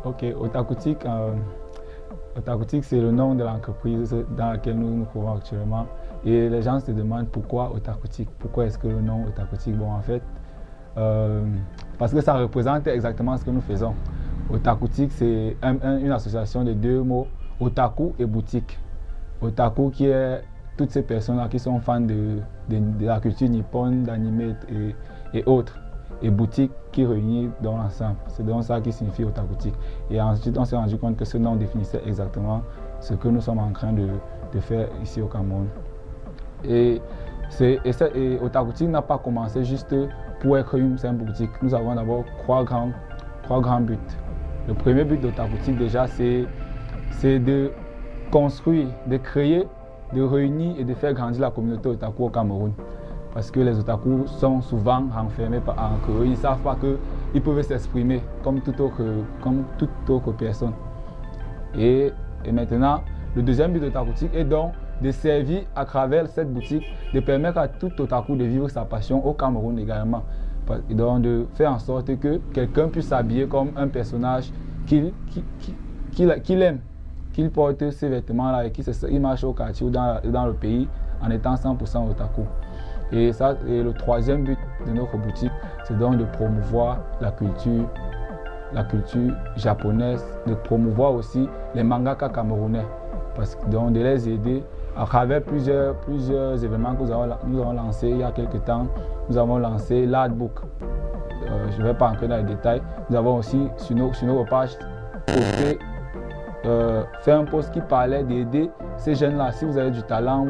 Ok, Otakoutique, Otakoutique c'est le nom de l'entreprise dans laquelle nous nous trouvons actuellement. Et les gens se demandent pourquoi Otakoutique, pourquoi est-ce que le nom Otakoutique. Bon, en fait, parce que ça représente exactement ce que nous faisons. Otakoutique, c'est une association de deux mots, Otaku et boutique. Otaku qui est toutes ces personnes-là qui sont fans de la culture nippone, d'anime et autres. Et boutique qui réunit dans l'ensemble. C'est donc ça qui signifie Otakoutique. Et ensuite, on s'est rendu compte que ce nom définissait exactement ce que nous sommes en train de faire ici au Cameroun. Et Otakoutique n'a pas commencé juste pour être une simple boutique. Nous avons d'abord trois grands buts. Le premier but d'Otakoutique déjà, c'est de construire, de créer, de réunir et de faire grandir la communauté otaku au Cameroun. Parce que les otakus sont souvent renfermés par eux. Ils ne savent pas qu'ils peuvent s'exprimer comme toute autre personne. Et maintenant, le deuxième but d'Otakoutique est donc de servir à travers cette boutique, de permettre à tout otaku de vivre sa passion au Cameroun également. Et donc de faire en sorte que quelqu'un puisse s'habiller comme un personnage qu'il aime, qu'il porte ces vêtements-là et qu'il marche au quartier ou dans le pays en étant 100% otaku. Et le troisième but de notre boutique, c'est donc de promouvoir la culture japonaise, de promouvoir aussi les mangaka camerounais, donc de les aider à travers plusieurs événements que nous avons lancés il y a quelques temps. Nous avons lancé l'artbook. Je ne vais pas entrer dans les détails. Nous avons aussi sur nos pages posté, fait un post qui parlait d'aider ces jeunes-là. Si vous avez du talent,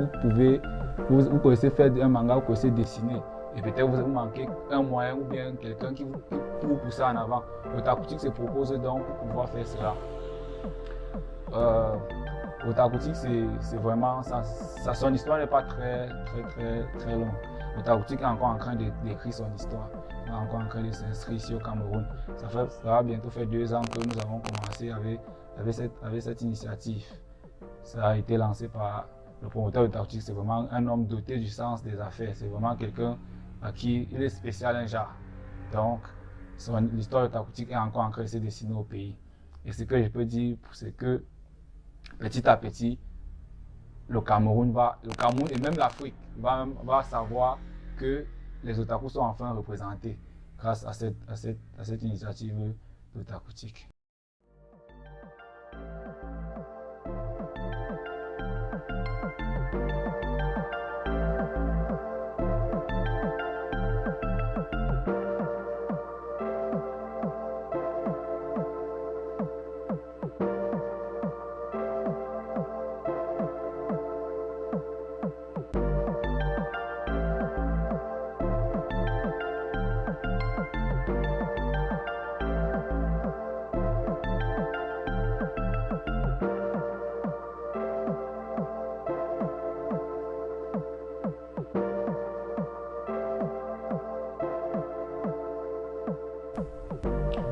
vous connaissez faire un manga, vous connaissez dessiner. Et peut-être vous manquez un moyen ou bien quelqu'un qui vous pousse ça en avant. Otakoutique se propose donc pour pouvoir faire cela. Otakoutique, c'est vraiment son histoire n'est pas très longue. Otakoutique est encore en train d'écrire son histoire. Il est encore en train de s'inscrire ici au Cameroun. Ça va bientôt faire 2 ans que nous avons commencé avec cette initiative. Ça a été lancé par le promoteur Otakoutique. C'est vraiment un homme doté du sens des affaires. C'est vraiment quelqu'un à qui il est spécial un genre. Donc, l'histoire d'Otakoutique est encore en train de se dessiner au pays. Et ce que je peux dire, c'est que petit à petit, le Cameroun et même l'Afrique va savoir que les otakus sont enfin représentés grâce à cette initiative d'Otakoutique.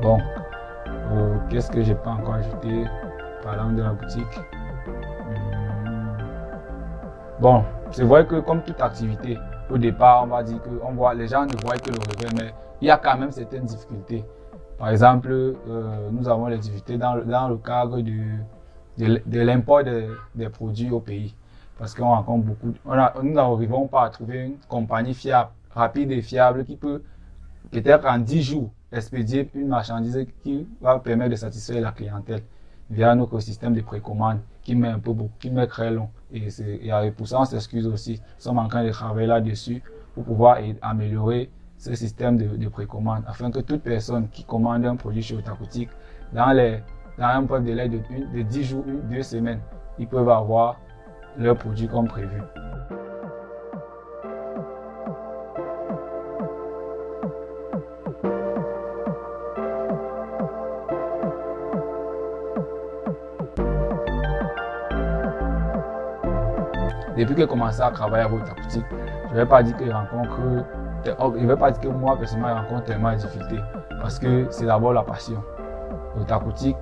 Bon, qu'est-ce que je peux encore ajouter parlant de la boutique? Bon, c'est vrai que comme toute activité, au départ, on va dire que les gens ne voient que le revers, mais il y a quand même certaines difficultés. Par exemple, nous avons les difficultés dans le cadre de l'import des produits au pays. Parce qu'on rencontre nous n'arrivons pas à trouver une compagnie fiable, rapide et fiable qui peut peut-être en 10 jours expédier une marchandise qui va permettre de satisfaire la clientèle via notre écosystème de précommande qui met très long. Et pour ça, on s'excuse aussi. Nous sommes en train de travailler là-dessus pour pouvoir améliorer ce système de précommande afin que toute personne qui commande un produit chez Otakoutique, dans un bref délai de 10 jours, 2 semaines, ils peuvent avoir leur produit comme prévu. depuis que j'ai commencé à travailler avec Otakoutique, je ne vais pas dire que je vais pas dire que moi personnellement je rencontre tellement de difficultés parce que c'est d'abord la passion. Otakoutique,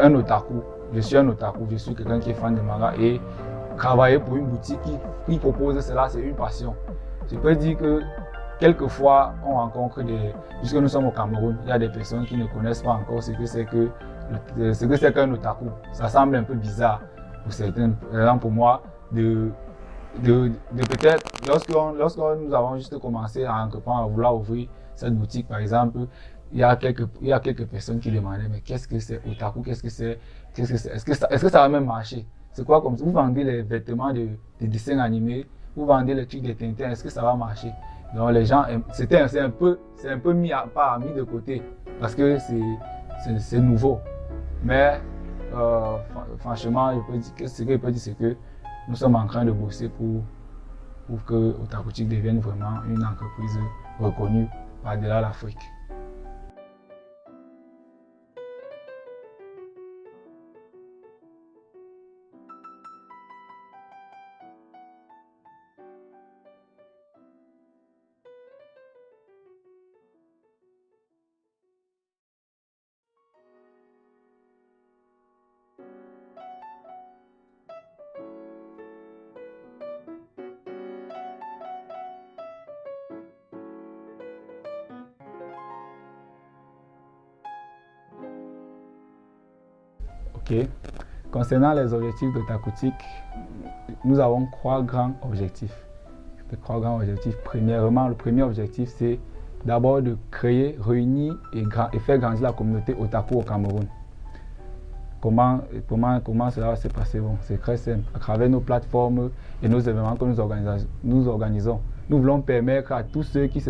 un otaku, je suis un otaku, je suis quelqu'un qui est fan de manga et travailler pour une boutique qui propose cela, c'est une passion. Je peux dire que quelquefois on rencontre puisque nous sommes au Cameroun, il y a des personnes qui ne connaissent pas encore ce que c'est qu'un otaku. Ça semble un peu bizarre pour certains, par exemple pour moi, de peut-être, lorsque nous avons juste commencé à vouloir ouvrir cette boutique, par exemple, il y a quelques personnes qui demandaient, mais qu'est-ce que c'est otaku, qu'est-ce que c'est, est-ce que ça va même marcher? C'est quoi comme ça? Vous vendez les vêtements de dessins animés, vous vendez les trucs de Tintin, est-ce que ça va marcher? Donc les gens, c'est un peu mis de côté, parce que c'est nouveau. Mais franchement, ce que je peux dire, c'est que nous sommes en train de bosser pour que Otakoutique devienne vraiment une entreprise reconnue par-delà l'Afrique. Ok. Concernant les objectifs d'Otakoutique, nous avons 3 grands objectifs. Premièrement, le premier objectif, c'est d'abord de créer, réunir et faire grandir la communauté otaku au Cameroun. Comment cela va se passer? Bon, c'est très simple. À travers nos plateformes et nos événements que nous organisons, nous voulons permettre à tous ceux qui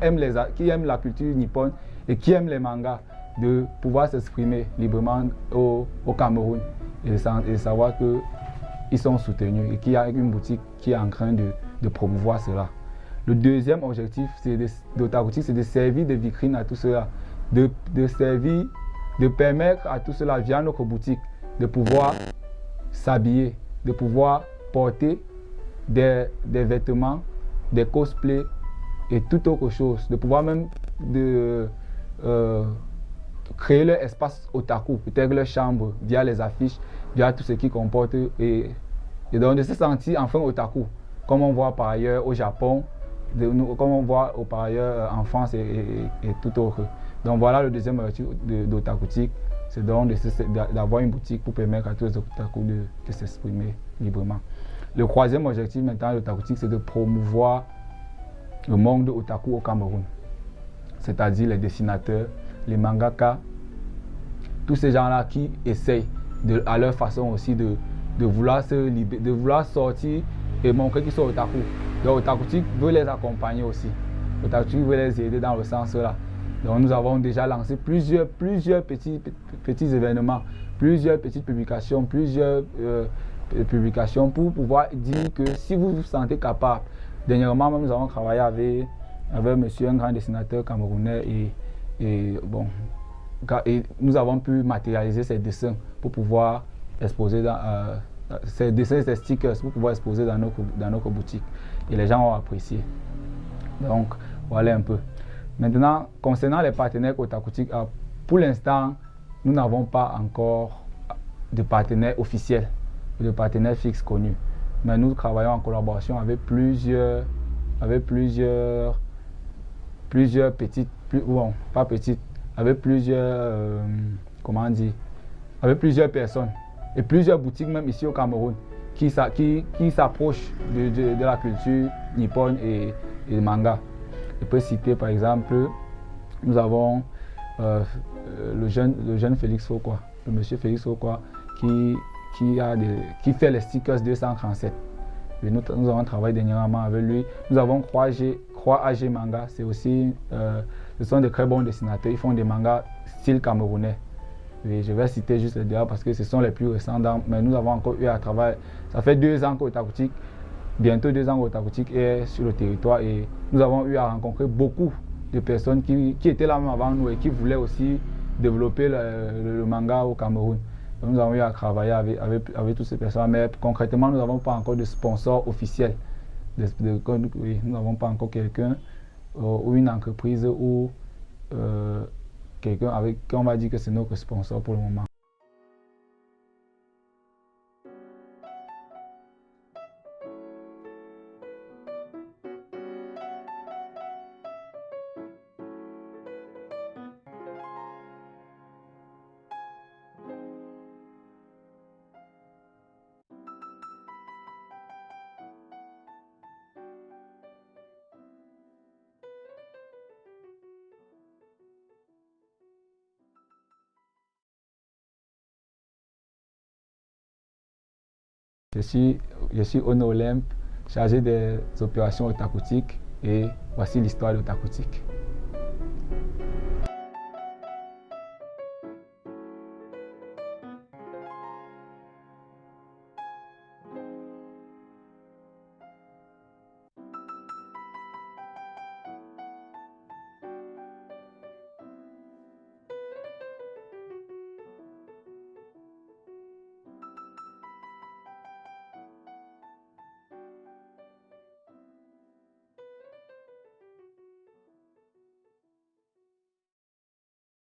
aiment la culture nippone et qui aiment les mangas de pouvoir s'exprimer librement au Cameroun et de savoir qu'ils sont soutenus et qu'il y a une boutique qui est en train de promouvoir cela. Le deuxième objectif d'Otakoutique, c'est de servir de vitrine à tout cela, de permettre à tout cela via notre boutique de pouvoir s'habiller, de pouvoir porter des vêtements, des cosplays et tout autre chose, de pouvoir même créer leur espace otaku, peut-être leur chambre via les affiches, via tout ce qui comporte et donc de se sentir enfin otaku, comme on voit par ailleurs au Japon, comme on voit par ailleurs en France et tout autre. Donc voilà le deuxième objectif d'Otakoutique, c'est donc d'avoir une boutique pour permettre à tous les otaku de s'exprimer librement. Le troisième objectif maintenant d'Otakoutique, c'est de promouvoir le monde otaku au Cameroun, c'est-à-dire les dessinateurs, les mangaka, tous ces gens-là qui essayent à leur façon aussi de vouloir sortir et montrer qu'ils sont otaku. Donc Otakoutique veut les accompagner aussi. Otakoutique veut les aider dans le sens là. Donc nous avons déjà lancé plusieurs petits événements, plusieurs petites publications, pour pouvoir dire que si vous vous sentez capable. Dernièrement, nous avons travaillé avec monsieur, un grand dessinateur camerounais et nous avons pu matérialiser ces dessins pour pouvoir exposer ces dessins, ces stickers pour pouvoir exposer dans notre boutique. Et les gens ont apprécié. Donc, voilà un peu. Maintenant, concernant les partenaires Otakoutique, pour l'instant, nous n'avons pas encore de partenaires officiels, de partenaires fixes connus. Mais nous travaillons en collaboration avec plusieurs petites, pas petites, avec plusieurs, avec plusieurs personnes et plusieurs boutiques même ici au Cameroun qui s'approchent de la culture nippone et manga. Je peux citer par exemple, nous avons le jeune Félix Fokwa, le monsieur Félix Fokwa qui fait les stickers 237. Et nous avons travaillé dernièrement avec lui. Nous avons 3AG Manga, ce sont de très bons dessinateurs, ils font des mangas style camerounais. Et je vais citer juste les deux parce que ce sont les plus récents, mais nous avons encore eu à travailler. Ça fait 2 ans qu'Otakoutique, bientôt 2 ans qu'Otakoutique est sur le territoire et nous avons eu à rencontrer beaucoup de personnes qui étaient là même avant nous et qui voulaient aussi développer le manga au Cameroun. Donc, nous avons eu à travailler avec toutes ces personnes, mais concrètement, nous n'avons pas encore de sponsor officiel. Oui, nous n'avons pas encore quelqu'un ou une entreprise ou quelqu'un avec qui on va dire que c'est notre sponsor pour le moment. Je suis Ono Olympe, chargé des opérations otacoutiques et voici l'histoire d'Otacotique.